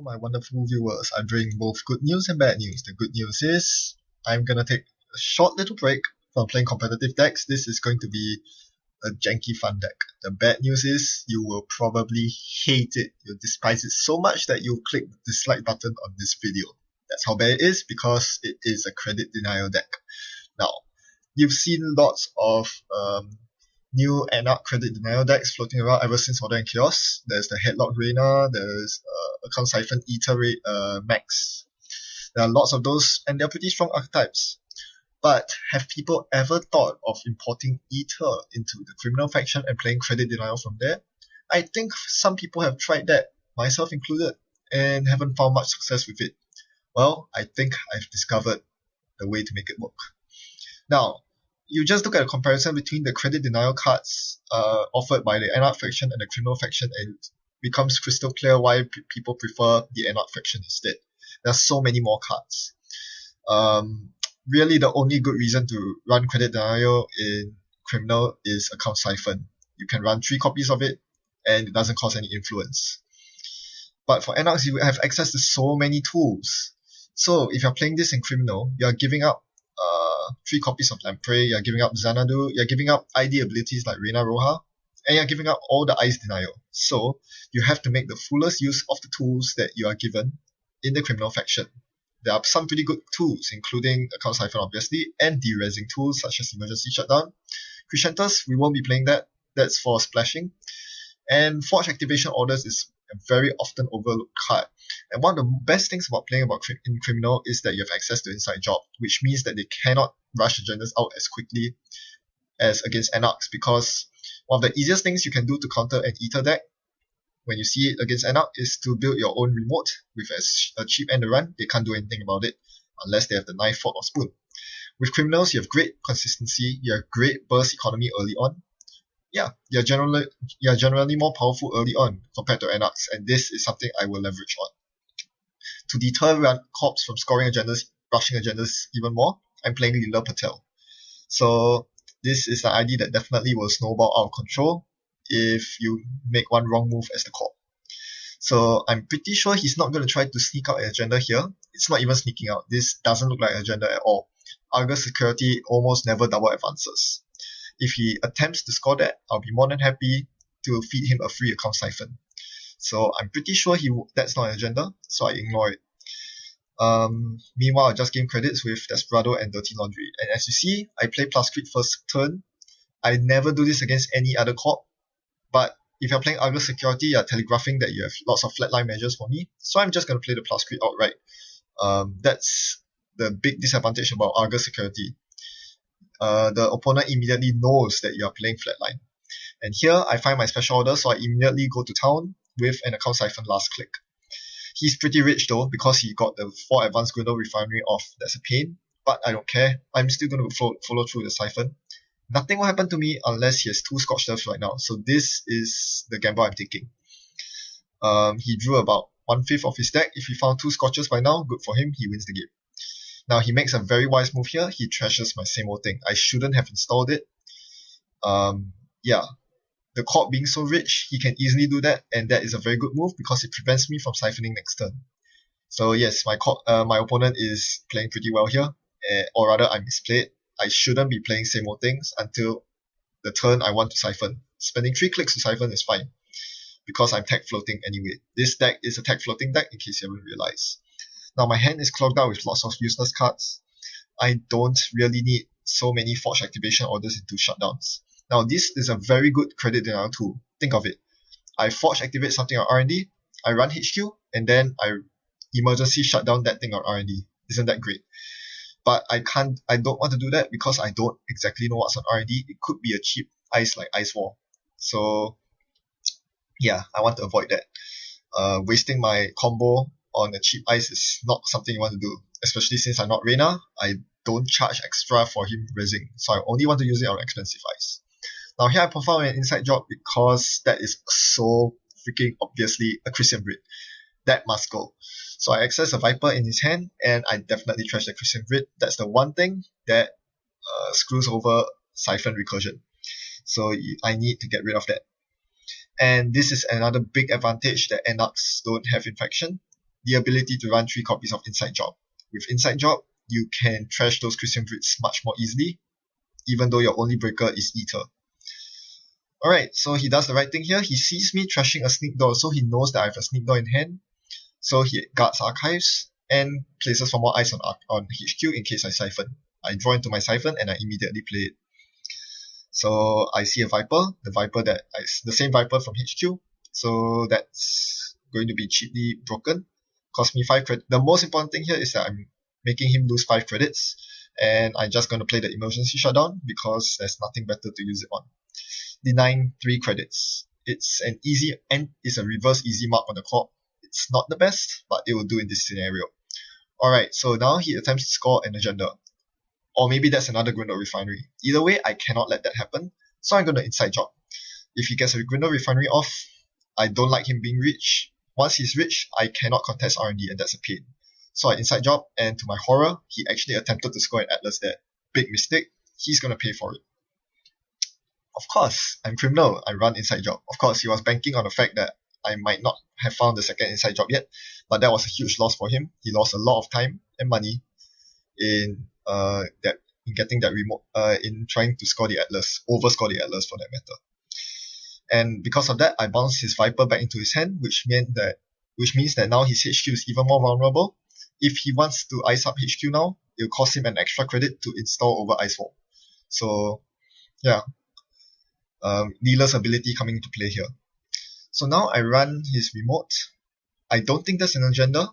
Hello, my wonderful viewers. I bring both good news and bad news. The good news is I'm gonna take a short little break from playing competitive decks. This is going to be a janky fun deck. The bad news is you will probably hate it. You'll despise it so much that you'll click the dislike button on this video. That's how bad it is because it is a credit denial deck. Now, you've seen lots of new Anarch credit denial decks floating around ever since Order and Chaos. There's the Headlock Reina, there's Account Siphon Eater Max. There are lots of those, and they're pretty strong archetypes. But have people ever thought of importing Eater into the criminal faction and playing credit denial from there? I think some people have tried that, myself included, and haven't found much success with it. Well, I think I've discovered the way to make it work. Now, you just look at a comparison between the credit denial cards offered by the Anarch faction and the criminal faction, and it becomes crystal clear why people prefer the Anarch faction instead. There are so many more cards. Really, the only good reason to run credit denial in criminal is Account Siphon. You can run 3 copies of it, and it doesn't cause any influence. But for Anarchs, you have access to so many tools. So if you're playing this in criminal, you're giving up 3 copies of Lamprey, you're giving up Xanadu, you're giving up ID abilities like Reina Roja, and you're giving up all the Ice Denial. So you have to make the fullest use of the tools that you are given in the criminal faction. There are some pretty good tools, including Account Siphon obviously, and de-resing tools such as Emergency Shutdown. Crescentus, we won't be playing that, that's for splashing. And Forge Activation Orders is a very often overlooked card. And one of the best things about playing in criminal is that you have access to Inside Job, which means that they cannot rush agendas out as quickly as against Anarchs, because one of the easiest things you can do to counter an Eater deck when you see it against Anarch is to build your own remote with a cheap end run. They can't do anything about it unless they have the knife, fork, or spoon. With criminals, you have great consistency, you have great burst economy early on. Yeah, you're generally more powerful early on compared to Anarchs, and this is something I will leverage on. To deter Corps from scoring agendas, rushing agendas even more, I'm playing Leela Patel. So this is an ID that definitely will snowball out of control if you make one wrong move as the Corp. So I'm pretty sure he's not going to try to sneak out an agenda here. It's not even sneaking out. This doesn't look like an agenda at all. Argus Security almost never double advances. If he attempts to score that, I'll be more than happy to feed him a free Account Siphon. So I'm pretty sure that's not an agenda, so I ignore it. Meanwhile, I just gain credits with Desperado and Dirty Laundry. And as you see, I play plus crit first turn. I never do this against any other corp. But if you're playing Argus Security, you're telegraphing that you have lots of flatline measures for me. So I'm just going to play the plus crit outright. That's the big disadvantage about Argus Security. The opponent immediately knows that you are playing flatline. And here I find my special order, so I immediately go to town with an Account Siphon last click. He's pretty rich though, because he got the 4 advanced Gwendol Refinery off. That's a pain, but I don't care. I'm still going to follow through the Siphon. Nothing will happen to me unless he has 2 Scorched Earths right now, so this is the gamble I'm taking. He drew about 1/5 of his deck. If he found 2 Scorches by now, good for him, he wins the game. Now he makes a very wise move here. He trashes my same old thing. I shouldn't have installed it. Yeah, the Corp being so rich, he can easily do that, and that is a very good move because it prevents me from siphoning next turn. So yes, my opponent is playing pretty well here, or rather I misplayed. I shouldn't be playing same old things until the turn I want to siphon. Spending 3 clicks to siphon is fine, because I'm tech floating anyway. This deck is a tech floating deck, in case you haven't realized. Now my hand is clogged out with lots of useless cards. I don't really need so many Forge Activation Orders into shutdowns. Now this is a very good credit denial tool. Think of it. I Forge Activate something on R&D, I run HQ, and then I emergency shut down that thing on R&D. Isn't that great? But I don't want to do that because I don't exactly know what's on R&D. It could be a cheap ice like Ice Wall. So yeah, I want to avoid that. Wasting my combo on a cheap ice is not something you want to do, especially since I'm not Reina. I don't charge extra for him rezzing, so I only want to use it on expensive ice. Now here I perform an Inside Job because that is so freaking obviously a Christian Breed. That must go. So I access a Viper in his hand, and I definitely trash the Christian Breed. That's the one thing that screws over Siphon Recursion. So I need to get rid of that. And this is another big advantage that Anarchs don't have in faction. the ability to run 3 copies of Inside Job. With Inside Job, you can trash those Christian grids much more easily, even though your only breaker is Ether. Alright, so he does the right thing here. He sees me trashing a Sneak Door, so he knows that I have a Sneak Door in hand. So he guards Archives and places for more eyes on HQ in case I siphon. I draw into my siphon and I immediately play it. So I see a Viper, the same Viper from HQ. So that's going to be cheaply broken. Cost me 5 credits. The most important thing here is that I'm making him lose 5 credits. And I'm just going to play the emergency shutdown because there's nothing better to use it on. Denying 3 credits. It's an easy and it's a reverse easy mark on the clock. It's not the best, but it will do in this scenario. Alright, so now he attempts to score an agenda. Or maybe that's another Grindel Refinery. Either way, I cannot let that happen, so I'm going to Inside Job. If he gets a Grindel Refinery off, I don't like him being rich. Once he's rich, I cannot contest R&D, and that's a pain. So I Inside Job, and to my horror, he actually attempted to score an Atlas there. Big mistake. He's going to pay for it. Of course, I'm criminal. I run Inside Job. Of course, he was banking on the fact that I might not have found the second Inside Job yet, but that was a huge loss for him. He lost a lot of time and money in getting that remote, in trying to score the Atlas, overscore the Atlas for that matter. And because of that, I bounced his Viper back into his hand, which means that now his HQ is even more vulnerable. If he wants to ice up HQ now, it'll cost him an extra credit to install over Icewall. So, yeah. Leela's ability coming into play here. So now I run his remote. I don't think that's an agenda.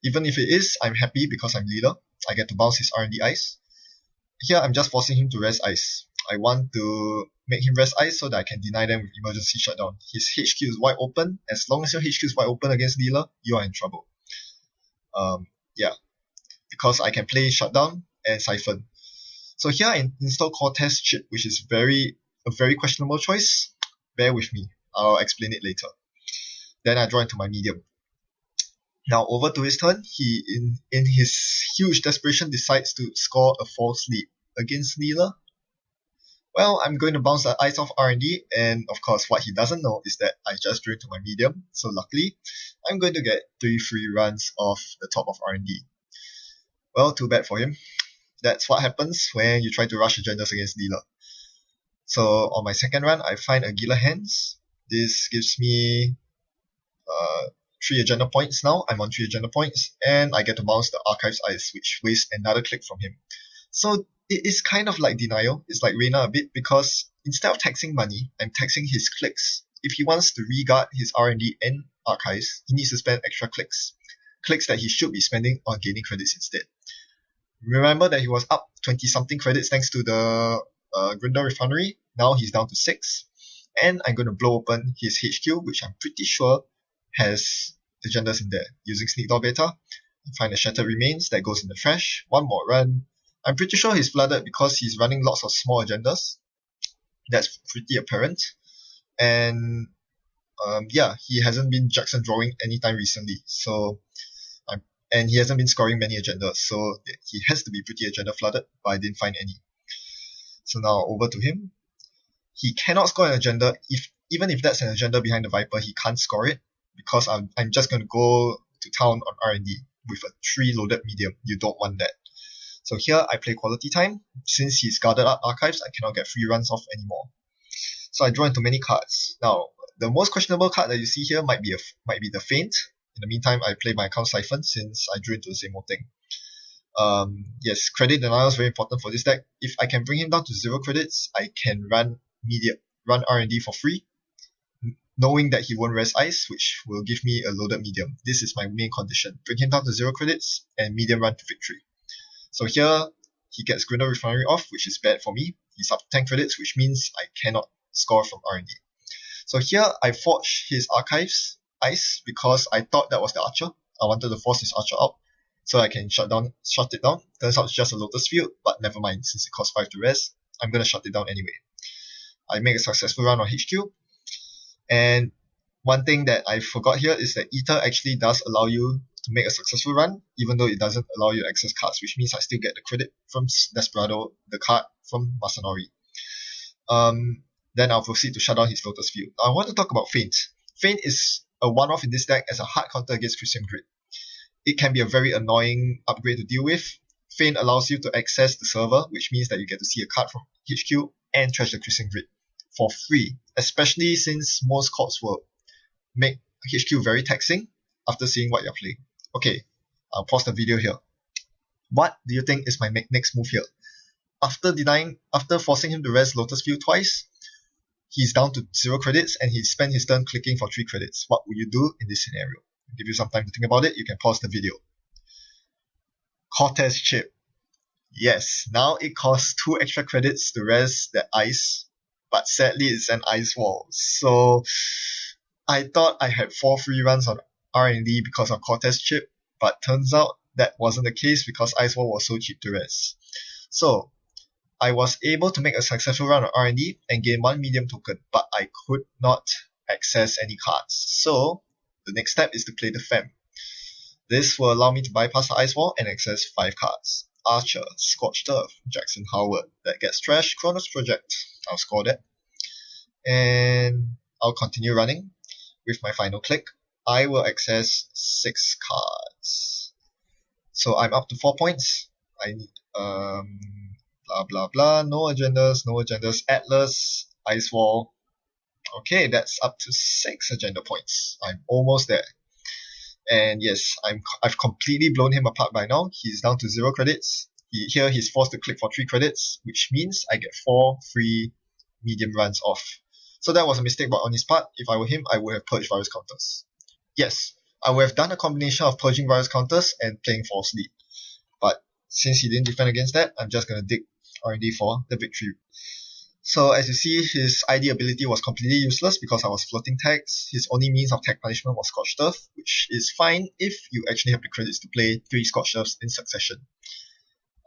Even if it is, I'm happy because I'm Leela. I get to bounce his R&D ice. Here I'm just forcing him to rest ice. I want to make him rest ice so that I can deny them with emergency shutdown. His HQ is wide open. As long as your HQ is wide open against Leela, you are in trouble. Yeah. Because I can play shutdown and siphon. So here I install Cortez chip, which is a very questionable choice. Bear with me. I'll explain it later. Then I draw into my medium. Now over to his turn, he in his huge desperation decides to score a false lead against Leela. Well, I'm going to bounce the ice off R&D, and of course what he doesn't know is that I just drew into my medium, so luckily I'm going to get 3 free runs off the top of R&D. Well, too bad for him. That's what happens when you try to rush agendas against Leela. So on my second run, I find a Gila Hands. This gives me 3 agenda points now. I'm on 3 agenda points, and I get to bounce the Archives Ice, which wastes another click from him. So it is kind of like denial. It's like Reina a bit, because instead of taxing money, I'm taxing his clicks. If he wants to re-guard his R&D and Archives, he needs to spend extra clicks. Clicks that he should be spending on gaining credits instead. Remember that he was up 20-something credits thanks to the Grindel Refinery. Now he's down to 6. And I'm going to blow open his HQ, which I'm pretty sure has agendas in there. Using Sneak Door Beta, I find a Shattered Remains that goes in the trash. One more run. I'm pretty sure he's flooded because he's running lots of small agendas. That's pretty apparent. And yeah, he hasn't been Jackson drawing anytime recently. So, and he hasn't been scoring many agendas. So he has to be pretty agenda flooded, but I didn't find any. So now over to him. He cannot score an agenda. Even if that's an agenda behind the Viper, he can't score it because I'm just going to go to town on R&D with a 3 loaded medium. You don't want that. So here I play Quality Time. Since he's guarded up Archives, I cannot get free runs off anymore. So I draw into many cards. Now, the most questionable card that you see here might be the Feint. In the meantime, I play my account Siphon since I drew into the same old thing. Yes, credit denial is very important for this deck. If I can bring him down to 0 credits, I can run R&D for free, knowing that he won't rest ice, which will give me a loaded medium. This is my main condition. Bring him down to 0 credits and medium run to victory. So here, he gets Grindel Refinery off, which is bad for me. He's up to 10 credits, which means I cannot score from R&D. So here, I forged his Archives Ice because I thought that was the Archer. I wanted to force his Archer out so I can shut it down. Turns out it's just a Lotus Field, but never mind, since it costs 5 to rest, I'm going to shut it down anyway. I make a successful run on HQ. And one thing that I forgot here is that Ether actually does allow you to make a successful run, even though it doesn't allow you to access cards, which means I still get the credit from Desperado, the card from Masanori. Then I'll proceed to shut down his Lotus Field. Now I want to talk about Feint. Feint is a one-off in this deck as a hard counter against Christian Grid. it can be a very annoying upgrade to deal with. Feign allows you to access the server, which means that you get to see a card from HQ and Treasure Cruising Grid for free, especially since most cards will make HQ very taxing after seeing what you're playing. Okay, I'll pause the video here. What do you think is my next move here? After forcing him to res Lotus Field twice, he's down to 0 credits and he spent his turn clicking for 3 credits. What would you do in this scenario? I'll give you some time to think about it. You can pause the video. Cortez Chip. Yes, now it costs 2 extra credits to res the ice, but sadly it's an ice wall. So I thought I had 4 free runs on R&D because of Cortez Chip, but turns out that wasn't the case because ice wall was so cheap to res. So I was able to make a successful run on R&D and gain 1 medium token, but I could not access any cards. So the next step is to play the Fem. This will allow me to bypass the ice wall and access 5 cards. Archer, Scorched Earth, Jackson Howard. That gets trashed. Chronos Project. I'll score that. And I'll continue running with my final click. I will access 6 cards. So I'm up to 4 points. I need blah blah blah. No agendas. Atlas, Ice Wall. Okay, that's up to 6 agenda points. I'm almost there. And yes, I've completely blown him apart by now. He's down to 0 credits. Here he's forced to click for 3 credits, which means I get 4 free medium runs off. So that was a mistake on his part. If I were him, I would have purged virus counters. Yes, I would have done a combination of purging virus counters and playing false lead. But since he didn't defend against that, I'm just going to dig R&D for the victory. So as you see, his ID ability was completely useless because I was floating tags. His only means of tag punishment was Scorched Earth, which is fine if you actually have the credits to play 3 Scorched Earths in succession.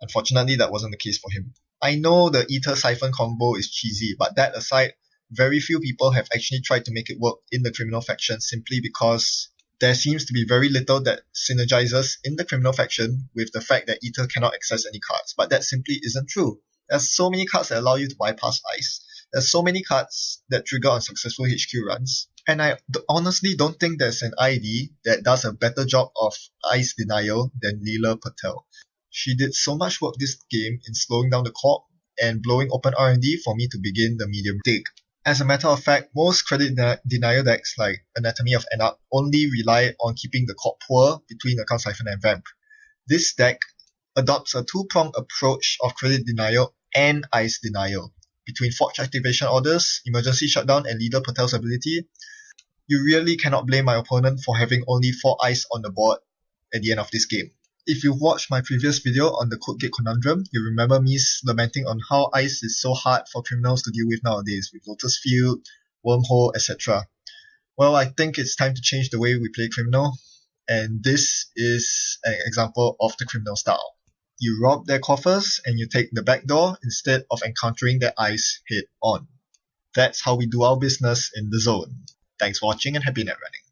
Unfortunately, that wasn't the case for him. I know the Ether Siphon combo is cheesy, but that aside, very few people have actually tried to make it work in the criminal faction simply because there seems to be very little that synergizes in the criminal faction with the fact that Ether cannot access any cards, but that simply isn't true. There's so many cards that allow you to bypass ice. There's so many cards that trigger on successful HQ runs. And I honestly don't think there's an ID that does a better job of ice denial than Leela Patel. She did so much work this game in slowing down the corp and blowing open R&D for me to begin the medium dig. As a matter of fact, most credit denial decks like Anatomy of Anarch only rely on keeping the corp poor between Account Siphon and Vamp. This deck adopts a 2-pronged approach of credit denial and ice denial. Between Forge Activation Orders, Emergency Shutdown, and Leela Patel's ability, you really cannot blame my opponent for having only 4 ice on the board at the end of this game. If you've watched my previous video on the Code Gate Conundrum, you remember me lamenting on how ice is so hard for criminals to deal with nowadays, with Lotus Field, Wormhole, etc. Well, I think it's time to change the way we play criminal, and this is an example of the criminal style. You rob their coffers and you take the back door instead of encountering their ice head on. That's how we do our business in the zone. Thanks for watching and happy net running.